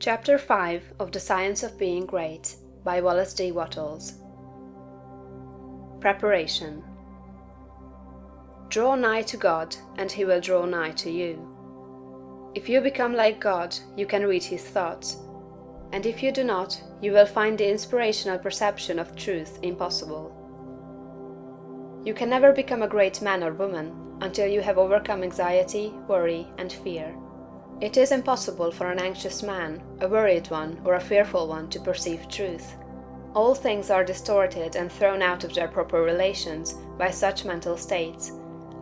Chapter 5 of The Science of Being Great by Wallace D. Wattles. Preparation. Draw nigh to God, and he will draw nigh to you. If you become like God, you can read his thoughts, and if you do not, you will find the inspirational perception of truth impossible. You can never become a great man or woman until you have overcome anxiety, worry, and fear. It is impossible for an anxious man, a worried one, or a fearful one to perceive truth. All things are distorted and thrown out of their proper relations by such mental states,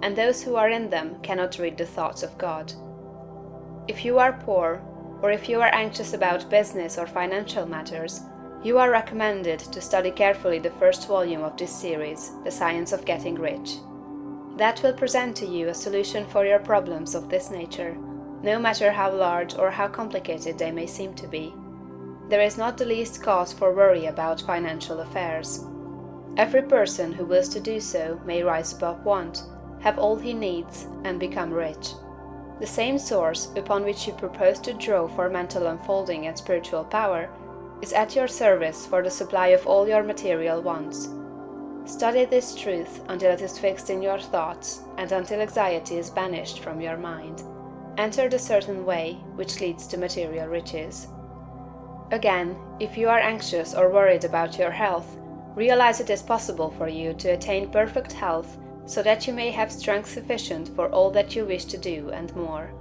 and those who are in them cannot read the thoughts of God. If you are poor, or if you are anxious about business or financial matters, you are recommended to study carefully the first volume of this series, The Science of Getting Rich. That will present to you a solution for your problems of this nature, no matter how large or how complicated they may seem to be. There is not the least cause for worry about financial affairs. Every person who wills to do so may rise above want, have all he needs, and become rich. The same source upon which you propose to draw for mental unfolding and spiritual power is at your service for the supply of all your material wants. Study this truth until it is fixed in your thoughts and until anxiety is banished from your mind. Enter the certain way which leads to material riches. Again, if you are anxious or worried about your health, realize it is possible for you to attain perfect health so that you may have strength sufficient for all that you wish to do and more.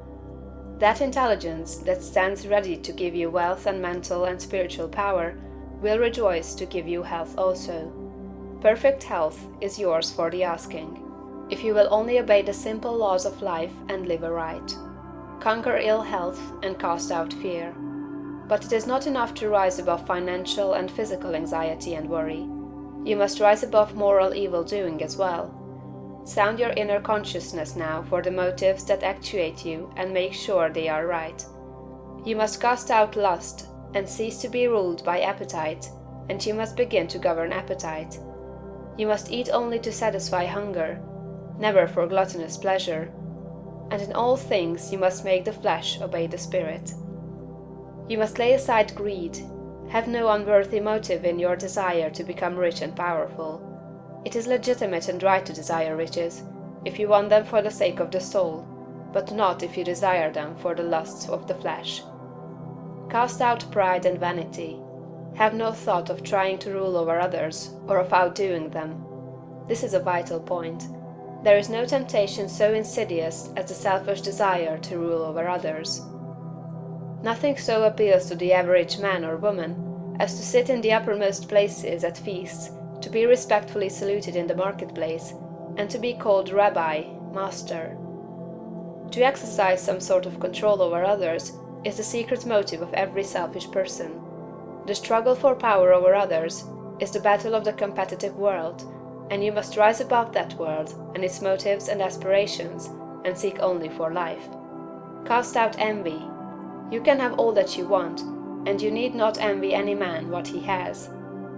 That intelligence that stands ready to give you wealth and mental and spiritual power will rejoice to give you health also. Perfect health is yours for the asking, if you will only obey the simple laws of life and live aright. Conquer ill health and cast out fear. But it is not enough to rise above financial and physical anxiety and worry. You must rise above moral evil-doing as well. Sound your inner consciousness now for the motives that actuate you and make sure they are right. You must cast out lust and cease to be ruled by appetite, and you must begin to govern appetite. You must eat only to satisfy hunger, never for gluttonous pleasure, and in all things you must make the flesh obey the spirit. You must lay aside greed. Have no unworthy motive in your desire to become rich and powerful. It is legitimate and right to desire riches, if you want them for the sake of the soul, but not if you desire them for the lusts of the flesh. Cast out pride and vanity. Have no thought of trying to rule over others, or of outdoing them. This is a vital point. There is no temptation so insidious as the selfish desire to rule over others. Nothing so appeals to the average man or woman as to sit in the uppermost places at feasts, to be respectfully saluted in the marketplace, and to be called Rabbi, Master. To exercise some sort of control over others is the secret motive of every selfish person. The struggle for power over others is the battle of the competitive world, and you must rise above that world and its motives and aspirations, and seek only for life. Cast out envy. You can have all that you want, and you need not envy any man what he has.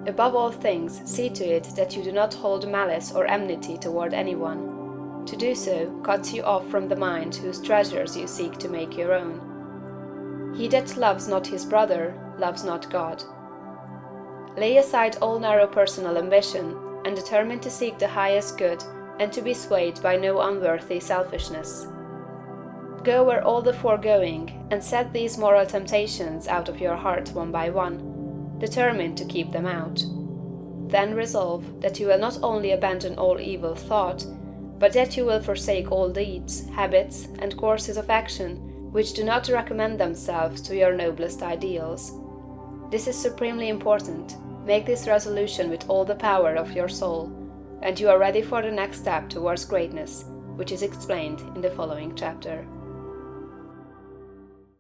Above all things, see to it that you do not hold malice or enmity toward anyone. To do so cuts you off from the mind whose treasures you seek to make your own. He that loves not his brother loves not God. Lay aside all narrow personal ambition, and determine to seek the highest good and to be swayed by no unworthy selfishness. Go where all the foregoing, and set these moral temptations out of your heart one by one, determined to keep them out. Then resolve that you will not only abandon all evil thought, but that you will forsake all deeds, habits, and courses of action which do not recommend themselves to your noblest ideals. This is supremely important. Make this resolution with all the power of your soul, and you are ready for the next step towards greatness, which is explained in the following chapter.